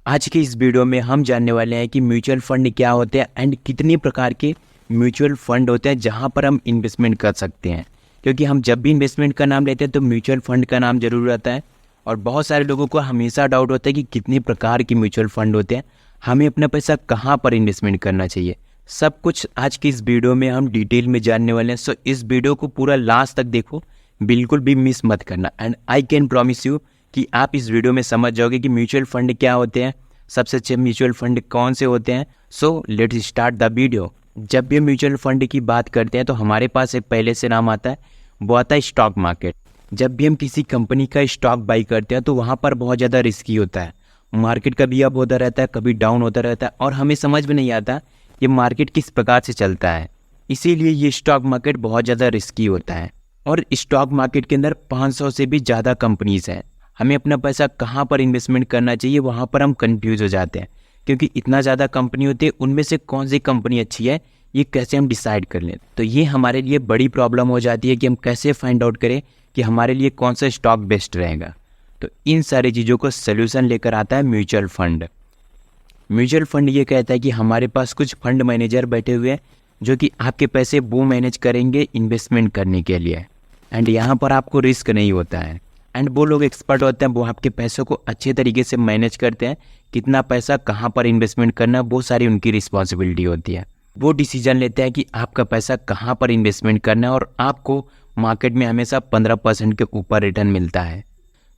आज के इस वीडियो में हम जानने वाले हैं कि म्यूचुअल फंड क्या होते हैं एंड कितने प्रकार के म्यूचुअल फंड होते हैं जहां पर हम इन्वेस्टमेंट कर सकते हैं। क्योंकि हम जब भी इन्वेस्टमेंट का नाम लेते हैं तो म्यूचुअल फंड का नाम जरूर आता है और बहुत सारे लोगों को हमेशा डाउट होता है कि कितने प्रकार के म्यूचुअल फंड होते हैं, हमें अपना पैसा कहाँ पर इन्वेस्टमेंट करना चाहिए। सब कुछ आज की इस वीडियो में हम डिटेल में जानने वाले हैं। सो इस वीडियो को पूरा लास्ट तक देखो, बिल्कुल भी मिस मत करना and I can promise you कि आप इस वीडियो में समझ जाओगे कि म्यूचुअल फंड क्या होते हैं, सबसे अच्छे म्यूचुअल फंड कौन से होते हैं। So let's start the video. जब भी म्यूचुअल फंड की बात करते हैं तो हमारे पास एक पहले से नाम आता है, वो आता है स्टॉक मार्केट। जब भी हम किसी कंपनी का स्टॉक बाई करते हैं तो वहाँ पर बहुत ज़्यादा रिस्की होता है। मार्केट कभी अप होता रहता है, कभी डाउन होता रहता है और हमें समझ में नहीं आता ये मार्केट किस प्रकार से चलता है। इसीलिए ये स्टॉक मार्केट बहुत ज़्यादा रिस्की होता है और स्टॉक मार्केट के अंदर 500 से भी ज़्यादा कंपनीज़ हैं। हमें अपना पैसा कहाँ पर इन्वेस्टमेंट करना चाहिए वहाँ पर हम कंफ्यूज हो जाते हैं, क्योंकि इतना ज़्यादा कंपनी होती है, उनमें से कौन सी कंपनी अच्छी है ये कैसे हम डिसाइड कर लें। तो ये हमारे लिए बड़ी प्रॉब्लम हो जाती है कि हम कैसे फाइंड आउट करें कि हमारे लिए कौन सा स्टॉक बेस्ट रहेगा। तो इन सारी चीज़ों को सोल्यूशन लेकर आता है म्यूचुअल फंड। म्यूचुअल फंड ये कहता है कि हमारे पास कुछ फंड मैनेजर बैठे हुए हैं जो कि आपके पैसे वो मैनेज करेंगे इन्वेस्टमेंट करने के लिए एंड यहाँ पर आपको रिस्क नहीं होता है एंड वो लोग एक्सपर्ट होते हैं, वो आपके पैसों को अच्छे तरीके से मैनेज करते हैं। कितना पैसा कहाँ पर इन्वेस्टमेंट करना वो सारी उनकी रिस्पॉन्सिबिलिटी होती है। वो डिसीजन लेते हैं कि आपका पैसा कहाँ पर इन्वेस्टमेंट करना है और आपको मार्केट में हमेशा 15% के ऊपर रिटर्न मिलता है।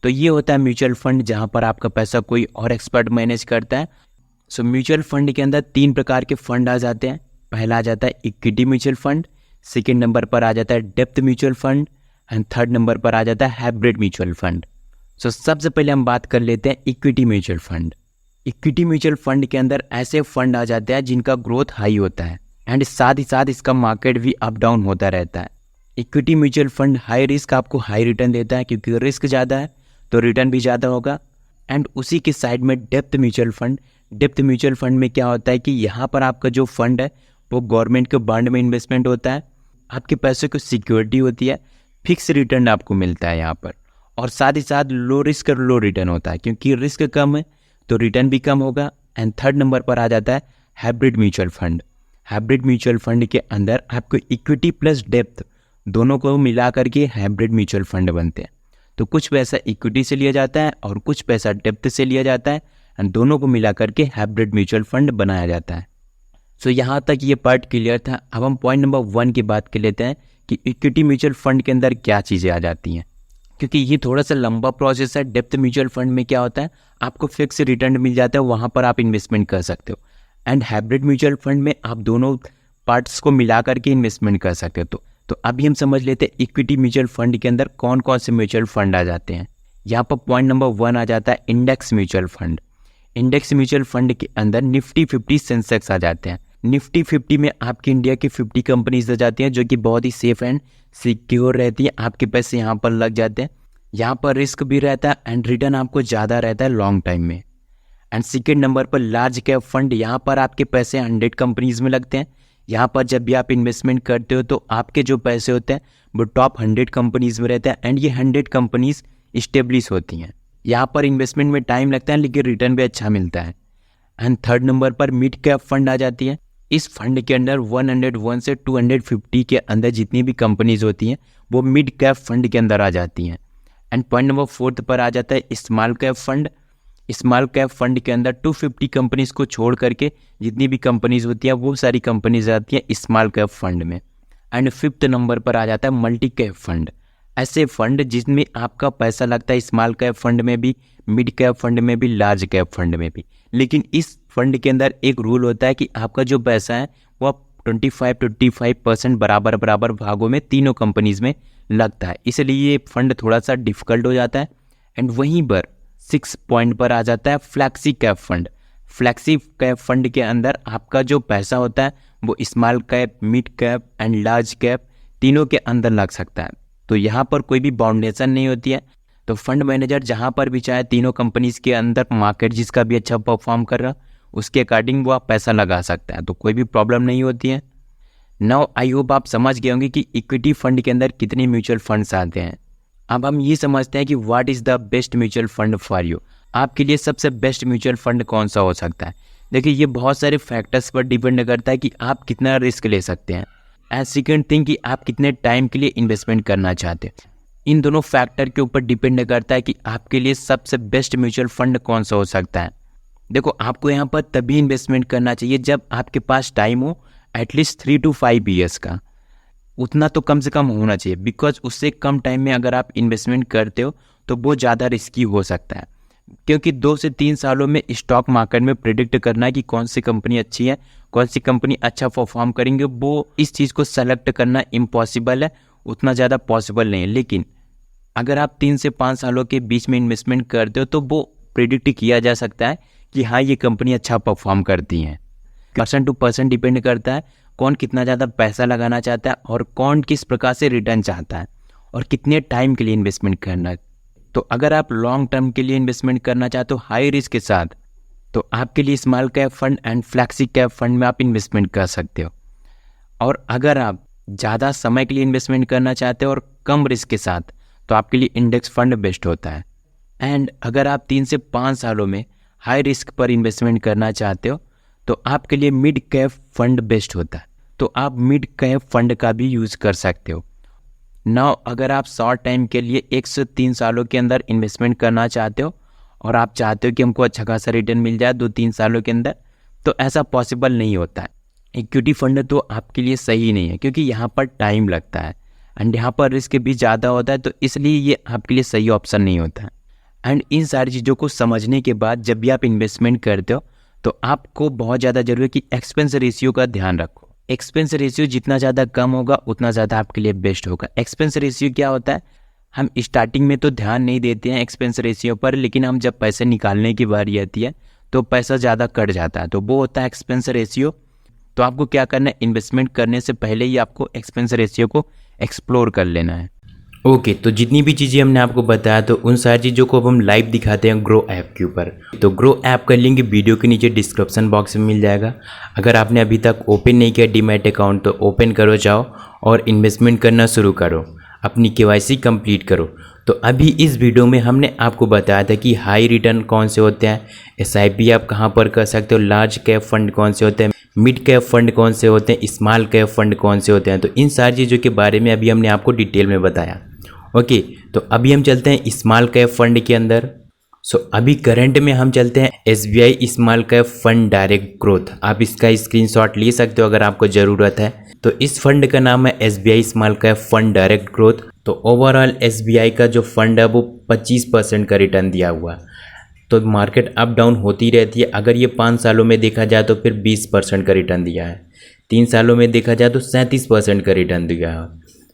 तो ये होता है म्यूचुअल फंड, जहाँ पर आपका पैसा कोई और एक्सपर्ट मैनेज करता है। सो म्यूचुअल फंड के अंदर 3 प्रकार के फंड आ जाते हैं। पहला आ जाता है equity mutual fund, second number पर आ जाता है depth mutual fund and third number पर आ जाता है हाइब्रिड म्यूचुअल फंड। सो सबसे पहले हम बात कर लेते हैं equity mutual fund. Equity mutual fund के अंदर ऐसे फंड आ जाते हैं जिनका ग्रोथ हाई होता है एंड साथ ही साथ इसका मार्केट भी अप डाउन होता रहता है। Equity mutual fund high risk आपको हाई रिटर्न देता है, क्योंकि रिस्क ज़्यादा है तो रिटर्न भी ज़्यादा होगा। एंड उसी के साइड में depth mutual fund. Depth mutual fund में क्या होता है कि यहाँ पर आपका जो फंड है वो गवर्नमेंट के बॉन्ड में इन्वेस्टमेंट होता है, आपके पैसों की सिक्योरिटी होती है, फिक्स रिटर्न आपको मिलता है यहाँ पर, और साथ ही साथ लो रिस्क और लो रिटर्न होता है, क्योंकि रिस्क कम है तो रिटर्न भी कम होगा। एंड थर्ड नंबर पर आ जाता है hybrid mutual fund. Hybrid mutual fund के अंदर आपको इक्विटी प्लस डेप्थ दोनों को मिला करके हाइब्रिड म्यूचुअल फंड बनते हैं। तो कुछ पैसा इक्विटी से लिया जाता है और कुछ पैसा डेप्थ से लिया जाता है एंड दोनों को मिला करके हाइब्रिड म्यूचुअल फंड बनाया जाता है। सो यहाँ तक ये पार्ट क्लियर था। अब हम पॉइंट नंबर 1 की बात कर लेते हैं कि इक्विटी म्यूचुअल फंड के अंदर क्या चीज़ें आ जाती हैं, क्योंकि ये थोड़ा सा लंबा प्रोसेस है। डेप्थ म्यूचुअल फंड में क्या होता है, आपको फिक्स रिटर्न मिल जाता है, वहाँ पर आप इन्वेस्टमेंट कर सकते हो। एंड हाइब्रिड म्यूचुअल फंड में आप दोनों पार्ट्स को मिला करके इन्वेस्टमेंट कर सकते हो। तो अभी हम समझ लेते हैं इक्विटी म्यूचुअल फंड के अंदर कौन कौन से म्यूचुअल फंड आ जाते हैं। यहाँ पर पॉइंट नंबर 1 आ जाता है index mutual fund. Index mutual fund के अंदर निफ्टी 50 सेंसेक्स आ जाते हैं। निफ्टी 50 में आपकी इंडिया की 50 कंपनीज आ जाती हैं जो कि बहुत ही सेफ एंड सिक्योर रहती हैं। आपके पैसे यहाँ पर लग जाते हैं, यहाँ पर रिस्क भी रहता है एंड रिटर्न आपको ज़्यादा रहता है लॉन्ग टाइम में। एंड सेकेंड नंबर पर लार्ज कैप फंड। यहाँ पर आपके पैसे 100 कंपनीज में लगते हैं। यहाँ पर जब भी आप इन्वेस्टमेंट करते हो तो आपके जो पैसे होते हैं वो टॉप 100 कंपनीज में रहते हैं एंड ये 100 कंपनीज इस्टेब्लिश होती हैं। यहाँ पर इन्वेस्टमेंट में टाइम लगता है लेकिन रिटर्न भी अच्छा मिलता है। एंड थर्ड नंबर पर मिड कैप फंड आ जाती है। इस फंड के अंदर 101 से 250 के अंदर जितनी भी कंपनीज होती हैं वो मिड कैप फंड के अंदर आ जाती हैं। एंड पॉइंट नंबर 4 पर आ जाता है small cap fund. Small cap fund के अंदर 250 कंपनीज को छोड़ करके जितनी भी कंपनीज होती हैं वो सारी कंपनीज आती हैं स्मॉल कैप फंड में। एंड 5th नंबर पर आ जाता है मल्टी कैप फंड। ऐसे फंड जिसमें आपका पैसा लगता है स्मॉल कैप फंड में भी, मिड कैप फंड में भी, लार्ज कैप फंड में भी। लेकिन इस फंड के अंदर एक रूल होता है कि आपका जो पैसा है वो 25% बराबर बराबर भागों में तीनों कंपनीज में लगता है, इसलिए ये फंड थोड़ा सा डिफिकल्ट हो जाता है। एंड वहीं पर 6 पॉइंट पर आ जाता है flexi cap fund. Flexi cap fund के अंदर आपका जो पैसा होता है वो small cap, mid cap and large cap तीनों के अंदर लग सकता है। तो यहाँ पर कोई भी बाउंडेशन नहीं होती है। तो फंड मैनेजर जहाँ पर भी चाहे तीनों कंपनीज के अंदर मार्केट जिसका भी अच्छा परफॉर्म कर रहा उसके अकॉर्डिंग वो आप पैसा लगा सकता है, तो कोई भी प्रॉब्लम नहीं होती है। नाउ आई होप आप समझ गए होंगे कि इक्विटी फंड के अंदर कितने म्यूचुअल फंड्स आते हैं। अब हम ये समझते हैं कि what is the best mutual fund for you. आपके लिए सबसे बेस्ट म्यूचुअल फंड कौन सा हो सकता है। देखिए ये बहुत सारे फैक्टर्स पर डिपेंड करता है कि आप कितना रिस्क ले सकते हैं एंड सेकेंड थिंग कि आप कितने टाइम के लिए इन्वेस्टमेंट करना चाहते हैं। इन दोनों फैक्टर के ऊपर डिपेंड करता है कि आपके लिए सबसे बेस्ट म्यूचुअल फंड कौन सा हो सकता है। देखो आपको यहाँ पर तभी इन्वेस्टमेंट करना चाहिए जब आपके पास टाइम हो एटलीस्ट 3 to 5 ईयर्स का, उतना तो कम से कम होना चाहिए। बिकॉज उससे कम टाइम में अगर आप इन्वेस्टमेंट करते हो तो वो ज़्यादा रिस्की हो सकता है, क्योंकि 2 से 3 सालों में स्टॉक मार्केट में प्रिडिक्ट करना कि कौन सी कंपनी अच्छी है, कौन सी कंपनी अच्छा परफॉर्म करेंगे, वो इस चीज़ को सेलेक्ट करना इम्पॉसिबल है, उतना ज़्यादा पॉसिबल नहीं है। लेकिन अगर आप 3 से 5 सालों के बीच में इन्वेस्टमेंट करते हो तो वो प्रिडिक्ट किया जा सकता है कि हाँ ये कंपनी अच्छा परफॉर्म करती हैं। पर्सन टू पर्सन डिपेंड करता है कौन कितना ज़्यादा पैसा लगाना चाहता है और कौन किस प्रकार से रिटर्न चाहता है और कितने टाइम के लिए इन्वेस्टमेंट करना है। तो अगर आप लॉन्ग टर्म के लिए इन्वेस्टमेंट करना चाहते हो हाई रिस्क के साथ, तो आपके लिए small cap fund and flexi cap fund में आप इन्वेस्टमेंट कर सकते हो। और अगर आप ज़्यादा समय के लिए इन्वेस्टमेंट करना चाहते हो और कम रिस्क के साथ, तो आपके लिए इंडेक्स फंड बेस्ट होता है। एंड अगर आप 3 से 5 सालों में हाई रिस्क पर इन्वेस्टमेंट करना चाहते हो तो आपके लिए मिड कैप फंड बेस्ट होता है, तो आप मिड कैप फंड का भी यूज़ कर सकते हो। नाउ अगर आप शॉर्ट टाइम के लिए 1 से 3 सालों के अंदर इन्वेस्टमेंट करना चाहते हो और आप चाहते हो कि हमको अच्छा खासा रिटर्न मिल जाए 2-3 सालों के अंदर, तो ऐसा पॉसिबल नहीं होता है। इक्विटी फंड तो आपके लिए सही नहीं है क्योंकि यहाँ पर टाइम लगता है एंड यहाँ पर रिस्क भी ज़्यादा होता है, तो इसलिए ये आपके लिए सही ऑप्शन नहीं होता है। एंड इन सारी चीज़ों को समझने के बाद जब भी आप इन्वेस्टमेंट करते हो तो आपको बहुत ज़्यादा ज़रूरी है कि एक्सपेंस रेशियो का ध्यान रखो। एक्सपेंस रेशियो जितना ज़्यादा कम होगा उतना ज़्यादा आपके लिए बेस्ट होगा। एक्सपेंस रेशियो क्या होता है, हम स्टार्टिंग में तो ध्यान नहीं देते हैं एक्सपेंस रेशियो पर, लेकिन हम जब पैसे निकालने की बारी आती है तो पैसा ज़्यादा कट जाता है, तो वो होता है एक्सपेंस रेशियो। तो आपको क्या करना है, इन्वेस्टमेंट करने से पहले ही आपको एक्सपेंस रेशियो को एक्सप्लोर कर लेना है। ओके, तो जितनी भी चीज़ें हमने आपको बताया तो उन सारी चीज़ों को अब हम लाइव दिखाते हैं ग्रो ऐप के ऊपर। तो ग्रो ऐप का लिंक वीडियो के नीचे डिस्क्रिप्शन बॉक्स में मिल जाएगा। अगर आपने अभी तक ओपन नहीं किया डीमैट अकाउंट तो ओपन करो, जाओ और इन्वेस्टमेंट करना शुरू करो, अपनी KYC कंप्लीट करो। तो अभी इस वीडियो में हमने आपको बताया था कि हाई रिटर्न कौन से होते हैं, SIP आप कहाँ पर कर सकते हो, लार्ज कैप फंड कौन से होते हैं, मिड कैप फंड कौन से होते हैं, स्मॉल कैप फंड कौन से होते हैं। तो इन सारी चीज़ों के बारे में अभी हमने आपको डिटेल में बताया। ओके, तो अभी हम चलते हैं स्मॉल कैप फंड के अंदर। अभी करंट में हम चलते हैं SBI small cap fund direct growth. आप इसका स्क्रीनशॉट ले सकते हो अगर आपको ज़रूरत है। तो इस फंड का नाम है SBI small cap fund direct growth. तो ओवरऑल SBI का जो फंड है वो 25% का रिटर्न दिया हुआ। तो मार्केट अप डाउन होती रहती है। अगर ये 5 सालों में देखा जाए तो फिर 20% का रिटर्न दिया है, 3 सालों में देखा जाए तो 37% का रिटर्न दिया है।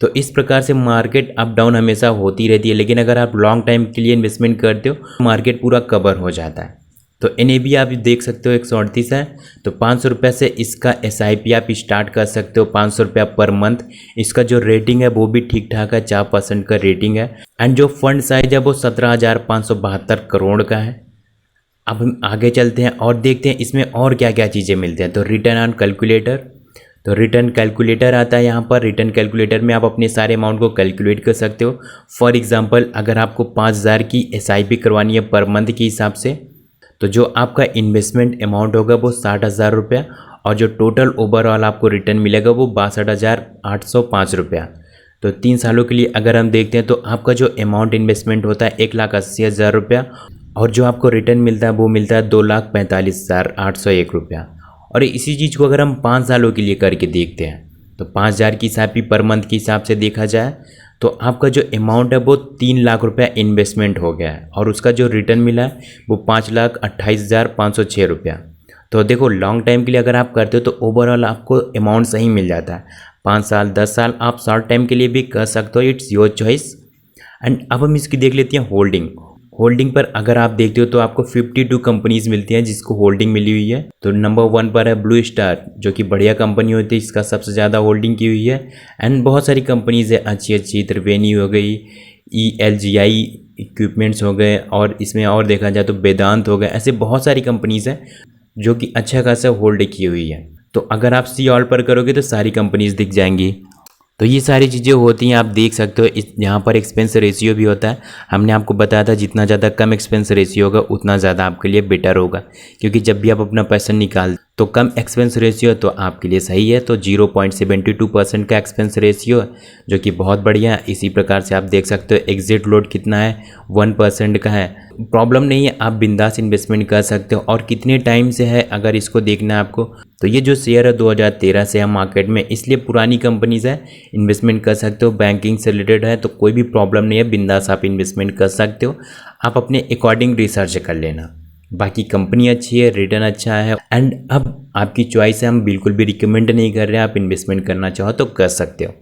तो इस प्रकार से मार्केट अप डाउन हमेशा होती रहती है, लेकिन अगर आप लॉन्ग टाइम के लिए इन्वेस्टमेंट करते हो मार्केट पूरा कवर हो जाता है। तो NAV आप देख सकते हो 138 है। तो 500 रुपये से इसका SIP आप स्टार्ट कर सकते हो, 500 रुपया पर मंथ। इसका जो रेटिंग है वो भी ठीक ठाक है, 4% का रेटिंग है। एंड जो फंड साइज है वो 17,572 करोड़ का है। अब हम आगे चलते हैं और देखते हैं इसमें और क्या क्या चीज़ें मिलते हैं। तो रिटर्न ऑन कैलकुलेटर, तो रिटर्न कैलकुलेटर आता है यहाँ पर। रिटर्न कैलकुलेटर में आप अपने सारे अमाउंट को कैलकुलेट कर सकते हो। फॉर एग्जांपल अगर आपको 5,000 की SIP करवानी है पर मंथ के हिसाब से, तो जो आपका इन्वेस्टमेंट अमाउंट होगा वो 60,000 रुपया और जो टोटल ओवरऑल आपको रिटर्न मिलेगा वो 62,805 रुपया। तो 3 सालों के लिए अगर हम देखते हैं तो आपका जो अमाउंट इन्वेस्टमेंट होता है 1,80,000 रुपया और जो आपको रिटर्न मिलता है वो मिलता है 2,45,801 रुपया। और इसी चीज़ को अगर हम 5 सालों के लिए करके देखते हैं तो 5,000 की SIP पर मंथ के हिसाब से देखा जाए तो आपका जो अमाउंट है वो 3 लाख रुपया इन्वेस्टमेंट हो गया है और उसका जो रिटर्न मिला है वो 5,28,506 रुपया। तो देखो लॉन्ग टाइम के लिए अगर आप करते हो तो ओवरऑल आपको अमाउंट सही मिल जाता है। 5 साल 10 साल आप शॉर्ट टाइम के लिए भी कर सकते हो, इट्स योर चॉइस। एंड अब हम इसकी देख लेते हैं होल्डिंग। होल्डिंग पर अगर आप देखते हो तो आपको 52 कंपनीज मिलती हैं जिसको होल्डिंग मिली हुई है। तो नंबर 1 पर है ब्लू स्टार, जो कि बढ़िया कंपनी होती है, इसका सबसे ज़्यादा होल्डिंग की हुई है। एंड बहुत सारी कंपनीज है अच्छी अच्छी, त्रिवेणी हो गई, ELGI इक्विपमेंट्स हो गए, और इसमें और देखा जाए तो वेदांत हो गए। ऐसे बहुत सारी कंपनीज हैं जो कि अच्छा खासा होल्ड की हुई है। तो अगर आप सी ऑल पर करोगे तो सारी कंपनीज दिख जाएंगी। तो ये सारी चीज़ें होती हैं, आप देख सकते हो। इस यहाँ पर एक्सपेंस रेशियो भी होता है। हमने आपको बताया था जितना ज़्यादा कम एक्सपेंस रेशियो होगा उतना ज़्यादा आपके लिए बेटर होगा, क्योंकि जब भी आप अपना पैसा निकाल तो कम एक्सपेंस रेशियो तो आपके लिए सही है। तो 0.72% का एक्सपेंस रेशियो जो कि बहुत बढ़िया है। इसी प्रकार से आप देख सकते हो एग्जिट लोड कितना है, 1% का है। प्रॉब्लम नहीं है, आप बिंदास इन्वेस्टमेंट कर सकते हो। और कितने टाइम से है अगर इसको देखना है आपको, तो ये जो शेयर है 2013 से है मार्केट में, इसलिए पुरानी कंपनीज है, इन्वेस्टमेंट कर सकते हो। बैंकिंग से रिलेटेड है तो कोई भी प्रॉब्लम नहीं है, बिंदास आप इन्वेस्टमेंट कर सकते हो। आप अपने अकॉर्डिंग रिसर्च कर लेना। बाकी कंपनी अच्छी है, रिटर्न अच्छा है, एंड अब आपकी चॉइस है। हम बिल्कुल भी रिकमेंड नहीं कर रहे हैं, आप इन्वेस्टमेंट करना चाहो तो कर सकते हो।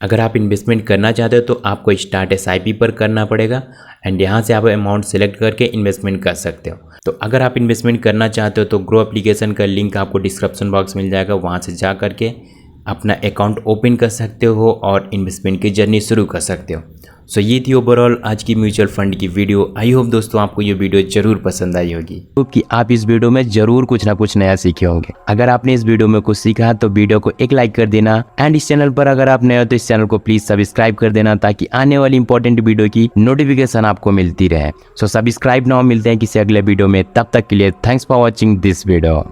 अगर आप इन्वेस्टमेंट करना चाहते हो तो आपको स्टार्ट SIP पर करना पड़ेगा, एंड यहाँ से आप अमाउंट सेलेक्ट करके इन्वेस्टमेंट कर सकते हो। तो अगर आप इन्वेस्टमेंट करना चाहते हो तो ग्रो एप्लीकेशन का लिंक आपको डिस्क्रिप्शन बॉक्स मिल जाएगा, वहाँ से जा करके अपना अकाउंट ओपन कर सकते हो और इन्वेस्टमेंट की जर्नी शुरू कर सकते हो। सो ये थी ओवरऑल आज की म्यूचुअल फंड की वीडियो। आई होप दोस्तों आपको ये वीडियो जरूर पसंद आई होगी, क्योंकि आप इस वीडियो में जरूर कुछ ना कुछ नया सीखे होंगे। अगर आपने इस वीडियो में कुछ सीखा तो वीडियो को एक लाइक कर देना, एंड इस चैनल पर अगर आप नए हो तो इस चैनल को प्लीज सब्सक्राइब कर देना, ताकि आने वाली इंपॉर्टेंट वीडियो की नोटिफिकेशन आपको मिलती रहे। सो सब्सक्राइब नाउ, मिलते हैं किसी अगले वीडियो में, तब तक के लिए thanks for watching this video.